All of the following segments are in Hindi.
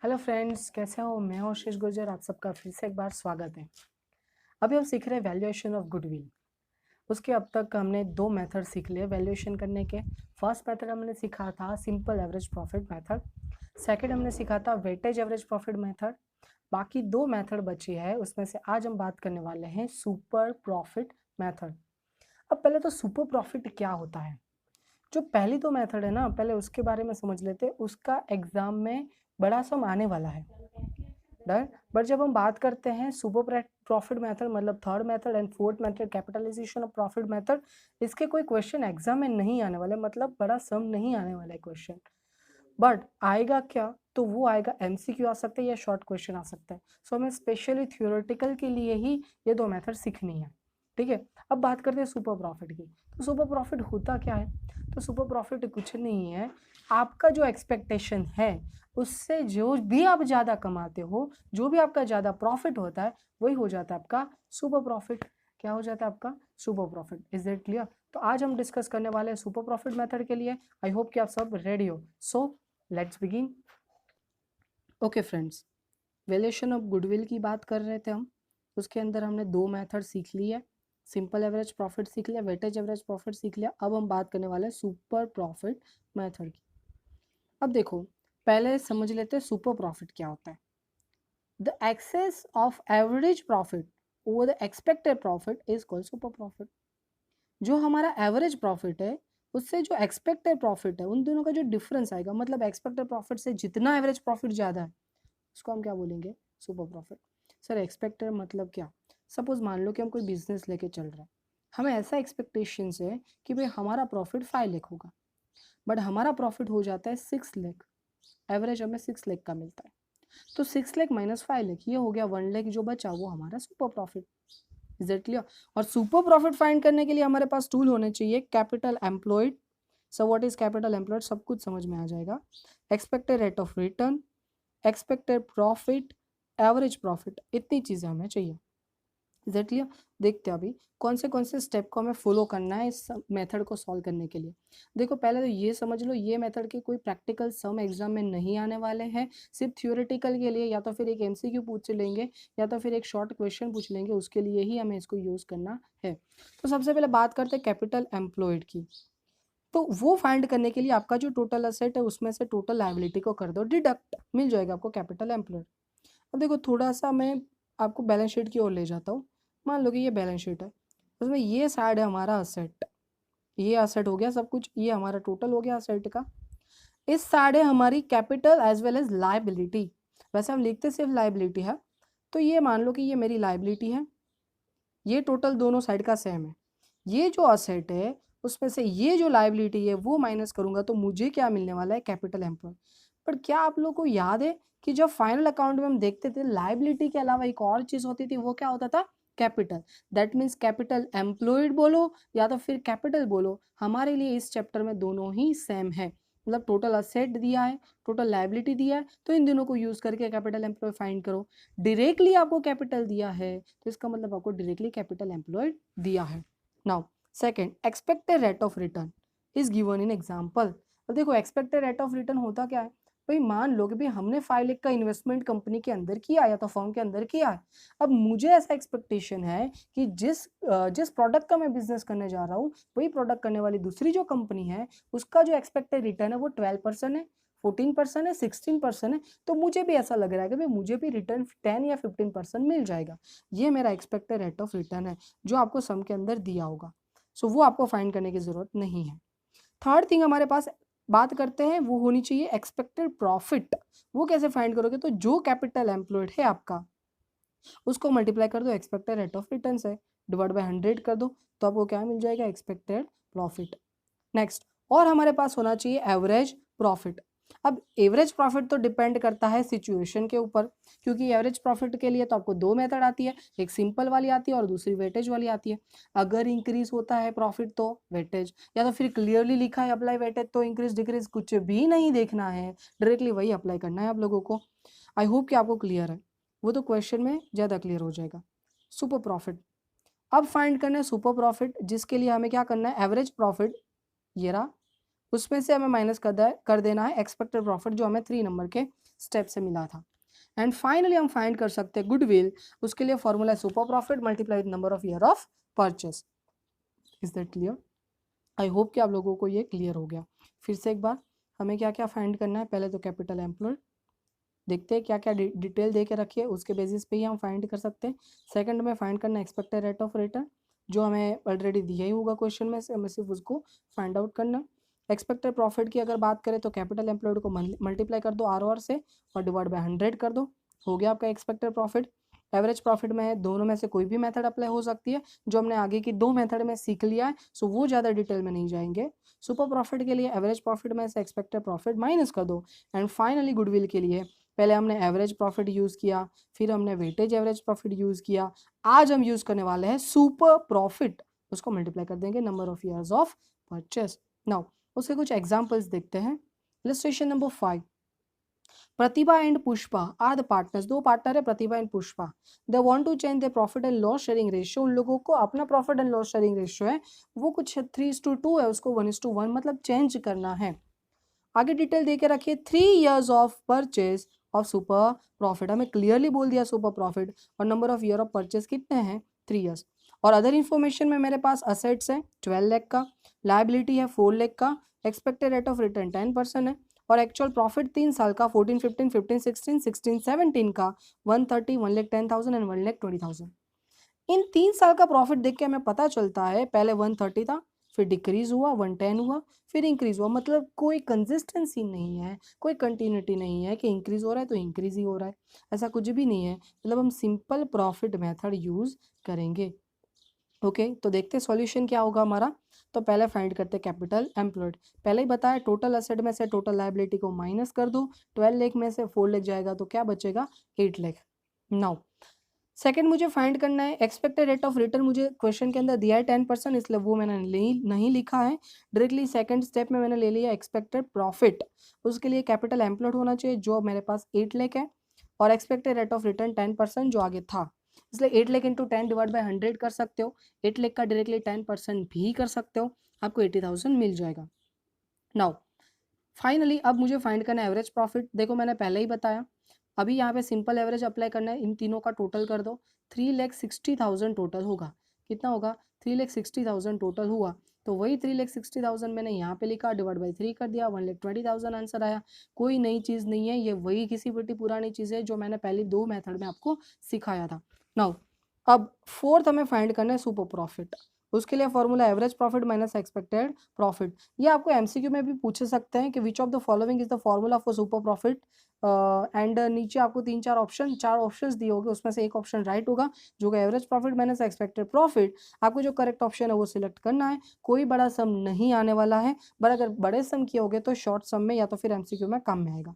हेलो फ्रेंड्स, कैसे हो? मैं हूं आशीष गुर्जर। आप सबका फिर से एक बार स्वागत है। अभी हम सीख रहे हैं वैल्यूएशन ऑफ गुडविल। उसके अब तक हमने दो मेथड सीख लिए वैल्यूएशन करने के। फर्स्ट मेथड हमने सीखा था simple average profit method. Second हमने सीखा था वेटेज एवरेज प्रॉफिट मेथड। बाकी दो मेथड बची है, उसमें से आज हम बात करने वाले हैं सुपर प्रॉफिट मेथड। अब पहले तो सुपर प्रॉफिट क्या होता है। जो पहली दो मेथड है ना, पहले उसके बारे में समझ लेते हैं। उसका एग्जाम में बड़ा सम आने वाला है। डन। बट जब हम बात करते हैं सुपर प्रॉफिट मेथड, मतलब third method and fourth method capitalization of profit method, इसके कोई क्वेश्चन एग्जाम में नहीं आने वाले, मतलब बड़ा सम नहीं आने वाला है क्वेश्चन। बट आएगा क्या? तो वो आएगा एमसीक्यू आ सकता है या शॉर्ट क्वेश्चन आ सकता है। सो हमें स्पेशली थ्योरेटिकल के लिए ही ये दो मेथड सीखनी है। ठीक है। अब बात करते हैं सुपर प्रॉफिट की। तो सुपर प्रॉफिट होता क्या है? तो सुपर प्रॉफिट कुछ नहीं है, आपका जो एक्सपेक्टेशन है उससे जो भी आप ज़्यादा कमाते हो, जो भी आपका ज़्यादा प्रॉफिट होता है, वही हो जाता है आपका सुपर प्रॉफिट। क्या हो जाता है आपका? Super profit. Is it clear? तो आज हम डिस्कस करने वाले हैं सुपर प्रॉफिट मेथड के लिए। आई होप कि आप सब रेडी हो। So let's begin. Okay friends, valuation of goodwill की बात कर रहे थे हम। उसके अंदर हमने दो मेथड सीख लिए। सिंपल एवरेज प्रॉफिट सीख लिया, वेटेज एवरेज प्रॉफिट सीख लिया। अब हम बात करने वाले हैं सुपर प्रॉफिट मेथड की। अब देखो, पहले समझ लेते हैं सुपर प्रॉफिट क्या होता है। The excess of average profit over the expected profit is called super profit. जो हमारा एवरेज प्रॉफिट है उससे जो एक्सपेक्टेड प्रॉफिट है, उन दोनों का जो डिफरेंस आएगा, मतलब एक्सपेक्टेड प्रॉफिट से जितना एवरेज प्रॉफिट ज़्यादा है, उसको हम क्या बोलेंगे? Super profit. सर एक्सपेक्टेड मतलब क्या? सपोज मान लो कि हम कोई बिजनेस लेके चल रहे हैं। हमें ऐसा एक्सपेक्टेशन है कि भाई हमारा प्रॉफिट 5 लाख होगा, बट हमारा प्रॉफिट हो जाता है 6 लाख। एवरेज हमें 6 लाख का मिलता है। तो 6 लाख माइनस 5 लाख, ये हो गया 1 लाख। जो बचा वो हमारा super profit. Is it clear? और सुपर प्रॉफिट फाइंड करने के लिए हमारे पास टूल होने चाहिए capital employed. So what is capital employed? सब कुछ समझ में आ जाएगा। Expected rate of return, expected profit, average profit, इतनी चीज़ें हमें चाहिए। Is it clear? देखते हैं अभी कौन से स्टेप को हमें फॉलो करना है इस मेथड को सॉल्व करने के लिए। देखो, पहले तो ये समझ लो, ये मेथड के कोई प्रैक्टिकल सम एग्जाम में नहीं आने वाले हैं। सिर्फ थ्योरेटिकल के लिए या तो फिर एक एमसीक्यू पूछ लेंगे या तो फिर एक शॉर्ट क्वेश्चन पूछ लेंगे, उसके लिए ही हमें इसको यूज करना है। तो सबसे पहले बात करते हैं कैपिटल एम्प्लॉयड की। तो वो फाइंड करने के लिए आपका जो टोटल असेट है उसमें से टोटल लायबिलिटी को कर दो डिडक्ट, मिल जाएगा आपको कैपिटल एम्प्लॉयड। अब देखो, थोड़ा सा मैं आपको बैलेंस शीट की ओर ले जाता हूँ। मान लो कि ये बैलेंस शीट है, उसमें ये साइड है हमारा असेट। ये असेट हो गया सब कुछ, ये हमारा टोटल हो गया असेट का। इस साइड है हमारी capital as well as liability. वैसे हम लिखते सिर्फ लाइबिलिटी है, तो ये मान लो कि ये मेरी लाइबिलिटी है। ये टोटल दोनों साइड का सेम है। ये जो असेट है उसमें से ये जो लाइबिलिटी है वो माइनस करूंगा तो मुझे क्या मिलने वाला है? Capital employ. पर क्या आप लोग को याद है कि जब फाइनल अकाउंट में हम देखते थे, लाइबिलिटी के अलावा एक और चीज होती थी, वो क्या होता था? Capital. That means capital employed बोलो या तो फिर कैपिटल बोलो, हमारे लिए इस चैप्टर में दोनों ही सेम है। मतलब टोटल असेट दिया है, टोटल लाइबिलिटी दिया है, तो इन दोनों को यूज करके कैपिटल एम्प्लॉय फाइंड करो। डायरेक्टली आपको कैपिटल दिया है तो इसका मतलब आपको डायरेक्टली कैपिटल एम्प्लॉयड दिया है। Now second, expected rate of return is given in example. अब देखो, एक्सपेक्टेड रेट ऑफ रिटर्न होता क्या है? भाई मान लो कि भाई हमने 5 लाख का इन्वेस्टमेंट कंपनी के अंदर किया या तो फर्म के अंदर किया है। अब मुझे ऐसा एक्सपेक्टेशन है कि जिस प्रोडक्ट का मैं बिजनेस करने जा रहा हूँ, वही प्रोडक्ट करने वाली दूसरी जो कंपनी है, उसका जो एक्सपेक्टेड रिटर्न है वो 12% है, 14% है, 16% है। तो मुझे भी ऐसा लग रहा है कि भाई मुझे भी रिटर्न 10 या 15% मिल जाएगा। ये मेरा एक्सपेक्टेड रेट ऑफ रिटर्न है जो आपको सम के अंदर दिया होगा। सो वो आपको फाइंड करने की जरूरत नहीं है। थर्ड थिंग हमारे पास बात करते हैं, वो होनी चाहिए एक्सपेक्टेड प्रॉफिट। वो कैसे फाइंड करोगे? तो जो कैपिटल एम्प्लॉयड है आपका, उसको मल्टीप्लाई कर दो एक्सपेक्टेड रेट ऑफ रिटर्न से, डिवाइड बाय 100 कर दो, तो आपको क्या मिल जाएगा? Expected profit. नेक्स्ट, और हमारे पास होना चाहिए एवरेज प्रॉफिट। अब एवरेज प्रॉफिट तो डिपेंड करता है सिचुएशन के ऊपर, क्योंकि एवरेज प्रॉफिट के लिए तो आपको दो मेथड आती है, एक सिंपल वाली आती है और दूसरी वेटेज वाली आती है। अगर इंक्रीज होता है प्रॉफिट तो वेटेज, या तो फिर क्लियरली लिखा है अप्लाई वेटेज, तो इंक्रीज डिक्रीज कुछ भी नहीं देखना है, डायरेक्टली वही अप्लाई करना है आप लोगों को। आई होप कि आपको क्लियर है, वो तो क्वेश्चन में ज़्यादा क्लियर हो जाएगा। सुपर प्रॉफिट अब फाइंड करना है। सुपर प्रॉफिट जिसके लिए हमें क्या करना है? एवरेज प्रॉफिट ये रहा, उसमें से हमें माइनस कर देना है एक्सपेक्टेड प्रॉफिट जो हमें 3 नंबर के स्टेप से मिला था। एंड फाइनली हम फाइंड कर सकते हैं गुडविल, उसके लिए फॉर्मूला है super profit multiply with number of year of purchase. Is that clear? I hope कि आप लोगों को ये क्लियर हो गया। फिर से एक बार, हमें क्या क्या फाइंड करना है, पहले तो कैपिटल एम्प्लॉयड देखते हैं क्या क्या डिटेल दे के रखी है, उसके बेसिस पे ही हम फाइंड कर सकते हैं। सेकंड में फाइंड करना एक्सपेक्टेड रेट ऑफ रिटर्न, जो हमें ऑलरेडी दिया ही होगा क्वेश्चन में से, हमें सिर्फ उसको फाइंड आउट करना। एक्सपेक्टेड प्रॉफिट की अगर बात करें तो कैपिटल एम्प्लॉयड को मल्टीप्लाई कर दो आर से और डिवाइड बाय 100 कर दो, हो गया आपका एक्सपेक्टेड प्रॉफिट। एवरेज प्रॉफिट में दोनों में से कोई भी मेथड अप्लाई हो सकती है, जो हमने आगे की 2 मेथड में सीख लिया है, सो वो ज़्यादा डिटेल में नहीं जाएंगे। सुपर प्रॉफिट के लिए एवरेज प्रॉफिट में से एक्सपेक्टेड प्रॉफिट माइनस कर दो। एंड फाइनली गुडविल के लिए पहले हमने एवरेज प्रॉफिट यूज़ किया, फिर हमने वेटेज एवरेज प्रॉफिट यूज़ किया, आज हम यूज़ करने वाले हैं सुपर प्रॉफिट, उसको मल्टीप्लाई कर देंगे number of years of purchase. Now उसके कुछ एग्जांपल्स देखते हैं। Illustration number 5, Pratibha and Pushpa are the partners, दो पार्टनर है Pratibha and Pushpa. They want to change the profit and loss sharing ratio, उन लोगों को अपना profit and loss sharing ratio है वो कुछ 3:2 है, उसको 1:1 मतलब चेंज करना है। आगे डिटेल दे के रखिए 3 years of purchase of super profit, हमें क्लियरली बोल दिया सुपर प्रॉफिट, और number of year of purchase कितने हैं 3 years। और अदर इन्फॉर्मेशन में मेरे पास असेट्स है 12 लाख का, लाइबिलिटी है 4 लाख का, एक्सपेक्टेड रेट ऑफ रिटर्न 10% है, और एक्चुअल प्रॉफिट 3 साल का 14, 15, 15, 16, 16, 17 का 130, 1,10,000 एंड 1,20,000। इन 3 साल का प्रॉफिट देख के हमें पता चलता है पहले 130 था, फिर डिक्रीज हुआ 110 हुआ, फिर इंक्रीज हुआ, मतलब कोई कंसिस्टेंसी नहीं है, कोई कंटिन्यूटी नहीं है कि इंक्रीज हो रहा है तो इंक्रीज ही हो रहा है, ऐसा कुछ भी नहीं है। मतलब हम सिंपल प्रॉफिट मेथड यूज करेंगे। ओके तो देखते हैं सॉल्यूशन क्या होगा हमारा। तो पहले फाइंड करते हैं कैपिटल एम्प्लॉयड, पहले ही बताया टोटल असेट में से टोटल लायबिलिटी को माइनस कर दो, 12 लाख में से 4 लाख जाएगा तो क्या बचेगा 8 लाख। नाउ सेकंड मुझे फाइंड करना है एक्सपेक्टेड रेट ऑफ रिटर्न, मुझे क्वेश्चन के अंदर दिया है 10%, इसलिए वो मैंने नहीं लिखा है डायरेक्टली। सेकंड स्टेप में मैंने ले लिया एक्सपेक्टेड प्रॉफिट, उसके लिए कैपिटल एम्प्लॉयड होना चाहिए जो मेरे पास 8 लाख है, और एक्सपेक्टेड रेट ऑफ रिटर्न 10% जो आगे था, इसलिए 8 लाख इंटू 10 डिवाइड बाई 100 कर सकते हो, 8 लाख का डायरेक्टली 10% भी कर सकते हो, आपको 80,000 मिल जाएगा। नाउ फाइनली अब मुझे फाइंड करना है एवरेज प्रॉफिट, देखो मैंने पहले ही बताया, अभी यहाँ पे सिंपल एवरेज अप्लाई करना है, इन तीनों का टोटल कर दो, 3,60,000 टोटल होगा, कितना होगा 3,60,000 टोटल हुआ, तो वही 3,60,000 मैंने यहाँ पे लिखा, डिवाइड बाई 3 कर दिया, 1,20,000 आंसर आया। कोई नई चीज़ नहीं है, ये वही किसी बड़ी पुरानी चीज़ है जो मैंने पहले 2 मेथड में आपको सिखाया था। नाउ अब फोर्थ हमें फाइंड करना है सुपर प्रॉफिट, उसके लिए formula average profit minus expected profit. ये आपको एमसीक्यू में भी पूछ सकते हैं कि which of the following is the formula for super profit, and नीचे आपको 4 ऑप्शंस दिए होंगे, उसमें से एक ऑप्शन राइट होगा जो कि average profit minus expected profit. आपको जो करेक्ट ऑप्शन है वो सिलेक्ट करना है, कोई बड़ा सम नहीं आने वाला है, बट अगर बड़े सम किए होगे तो शॉर्ट सम में या तो फिर एमसीक्यू में कम में आएगा।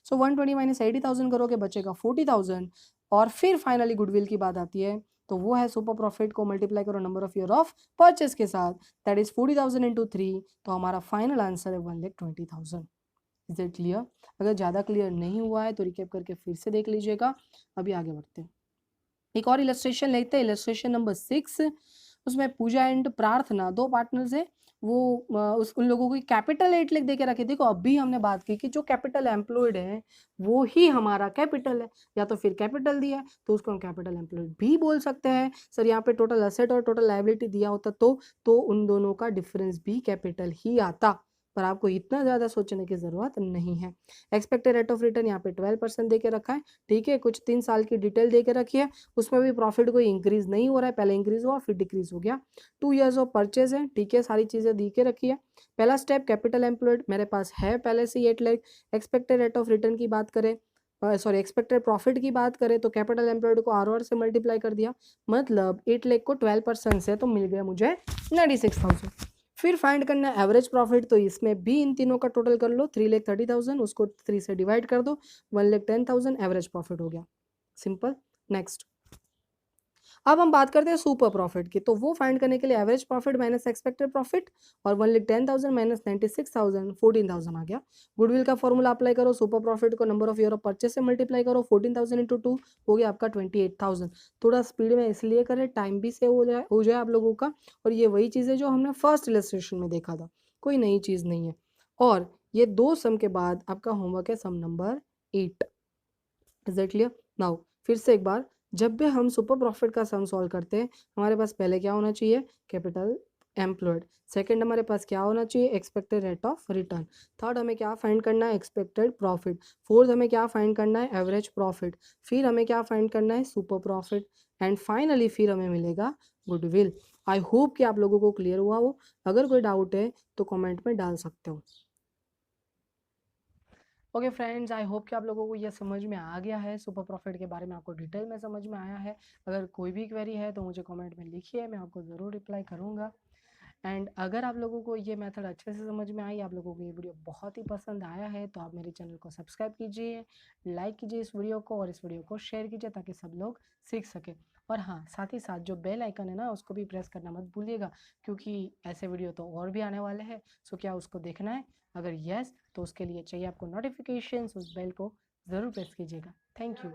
सो 120 माइनस 80,000 करोगे बचेगा 40,000, और फिर फाइनली गुडविल की बात आती है, तो वो है सुपर प्रॉफिट को मल्टीप्लाई करो number of year of purchase के साथ, दैट इज 40,000 इंटू 3, तो हमारा फाइनल आंसर है 1,20,000। Is it clear? अगर ज़्यादा क्लियर नहीं हुआ है तो रिकेप करके फिर से देख लीजिएगा। अभी आगे बढ़ते हैं, एक और इलस्ट्रेशन लेते हैं, इलस्ट्रेशन नंबर 6, उसमें पूजा एंड प्रार्थना दो पार्टनर्स है, वो उन लोगों को कैपिटल 8 लाख दे के रखे। देखो अभी हमने बात की कि जो कैपिटल एम्प्लॉयड है वो ही हमारा कैपिटल है, या तो फिर कैपिटल दिया है तो उसको हम कैपिटल एम्प्लॉयड भी बोल सकते हैं। सर यहाँ पे टोटल असेट और टोटल लायबिलिटी दिया होता तो उन दोनों का डिफरेंस भी कैपिटल ही आता, पर आपको इतना ज़्यादा सोचने की ज़रूरत नहीं है। एक्सपेक्टेड रेट ऑफ रिटर्न यहाँ पे 12% दे के रखा है, ठीक है, कुछ 3 साल की डिटेल दे के रखी है, उसमें भी प्रॉफिट कोई इंक्रीज नहीं हो रहा है, पहले इंक्रीज हुआ फिर डिक्रीज हो गया। 2 years ऑफ परचेज है, ठीक है, सारी चीज़ें दी के रखी है। पहला स्टेप कैपिटल एम्प्लॉयड मेरे पास है पहले से 8 lakh. Expected rate of return की बात करें, सॉरी एक्सपेक्टेड प्रॉफिट की बात करें तो कैपिटल एम्प्लॉयड को आर से मल्टीप्लाई कर दिया, मतलब 8 लाख को 12% से तो मिल गया मुझे 96,000। फिर फाइंड करना है एवरेज प्रॉफिट, तो इसमें भी इन तीनों का टोटल कर लो, 3,30,000 उसको 3 से डिवाइड कर दो, 1,10,000 एवरेज प्रॉफिट हो गया, सिंपल। नेक्स्ट अब हम बात करते हैं सुपर प्रॉफिट की, तो वो फाइंड करने के लिए average profit minus expected profit, और 1,10,000 माइनस 96,000 14,000 आ गया। गुडविल का फॉर्मूला अप्लाई करो, सुपर प्रॉफिट को number of year of purchase से मल्टीप्लाई करो, 14,000 इंटू 2 हो गया आपका 28,000। थोड़ा स्पीड में इसलिए करें टाइम भी सेव हो जाए आप लोगों का, और ये वही चीज़ है जो हमने फर्स्ट इलस्ट्रेशन में देखा था, कोई नई चीज़ नहीं है। और ये 2 सम के बाद आपका होमवर्क है sum number 8। Is it clear? Now फिर से एक बार, जब भी हम सुपर प्रॉफिट का सम सॉल्व करते हैं हमारे पास पहले क्या होना चाहिए? Capital employed. सेकंड हमारे पास क्या होना चाहिए? Expected rate of return. Third हमें क्या फाइंड करना है? Expected profit. फोर्थ हमें क्या फाइंड करना है? Average profit. फिर हमें क्या फाइंड करना है? Super profit. एंड फाइनली फिर हमें मिलेगा गुडविल। आई होप कि आप लोगों को क्लियर हुआ हो। अगर कोई डाउट है तो कमेंट में डाल सकते हो। ओके फ्रेंड्स, आई होप कि आप लोगों को ये समझ में आ गया है, सुपर प्रॉफिट के बारे में आपको डिटेल में समझ में आया है। अगर कोई भी क्वेरी है तो मुझे कमेंट में लिखिए, मैं आपको ज़रूर रिप्लाई करूँगा। एंड अगर आप लोगों को ये मेथड अच्छे से समझ में आई, आप लोगों को ये वीडियो बहुत ही पसंद आया है, तो आप मेरे चैनल को सब्सक्राइब कीजिए, लाइक कीजिए इस वीडियो को और इस वीडियो को शेयर कीजिए ताकि सब लोग सीख सके। और हाँ, साथ ही साथ जो बेल आइकन है ना उसको भी प्रेस करना मत भूलिएगा, क्योंकि ऐसे वीडियो तो और भी आने वाले हैं। सो क्या उसको देखना है? अगर यस तो उसके लिए चाहिए आपको नोटिफिकेशन, उस बेल को ज़रूर प्रेस कीजिएगा। Thank you.